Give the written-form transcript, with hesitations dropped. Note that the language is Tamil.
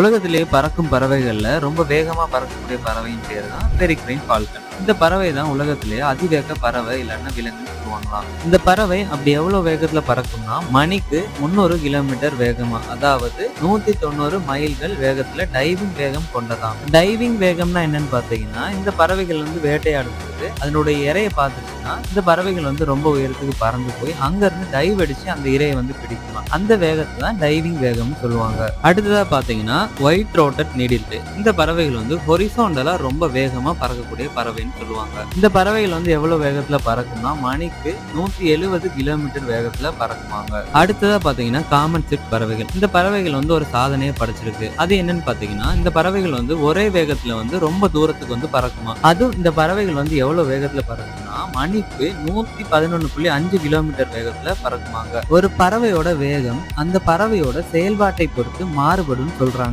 உலகத்திலேயே பறக்கும் பறவைகள்ல ரொம்ப வேகமா பறக்கக்கூடிய பறவையின் பேர் தான் பெரிக்ரைன் ஃபால்கன். இந்த பறவை தான் உலகத்திலேயே அதிவேக பறவை இல்லைன்னா விலங்குன்னு சொல்லுவாங்களாம். இந்த பறவை அப்படி எவ்வளவு வேகத்துல பறக்கும்னா மணிக்கு 300 கிலோமீட்டர் வேகமா, அதாவது 190 மைல்கள் வேகத்துல டைவிங் வேகம் கொண்டதாம். டைவிங் வேகம்னா என்னன்னு பாத்தீங்கன்னா, இந்த பறவைகள் வேட்டையாடும் போது அதனுடைய இரையை பார்த்துச்சுன்னா இந்த பறவைகள் ரொம்ப உயரத்துக்கு பறந்து போய் அங்க இருந்து டைவ் அடிச்சு அந்த இரையை பிடிக்குமா. அந்த வேகத்தை தான் டைவிங் வேகம்னு சொல்லுவாங்க. அடுத்ததா பாத்தீங்கன்னா ஒயிட் ரோட்டட் நீடில். இந்த பறவைகள் ஹொரிசாண்டலா ரொம்ப வேகமா பறக்கக்கூடிய பறவைன்னு சொல்லுவாங்க. இந்த பறவைகள் எவ்வளவு வேகத்துல பறக்கும்னா மணிக்கு 170 கிலோமீட்டர் வேகத்துல பறக்குவாங்க. அடுத்ததா பாத்தீங்கன்னா காமன் சிப் பறவைகள். இந்த பறவைகள் ஒரு சாதனையை படைச்சிருக்கு. அது என்னன்னு பாத்தீங்கன்னா, இந்த பறவைகள் ஒரே வேகத்துல ரொம்ப தூரத்துக்கு பறக்குமா. அதுவும் இந்த பறவைகள் எவ்வளவு வேகத்துல பறக்கும்னா மணிக்கு 111.5 கிலோமீட்டர் வேகத்துல பறக்குமாங்க. ஒரு பறவையோட வேகம் அந்த பறவையோட செயல்பாட்டை பொறுத்து மாறுபடும் சொல்றாங்க.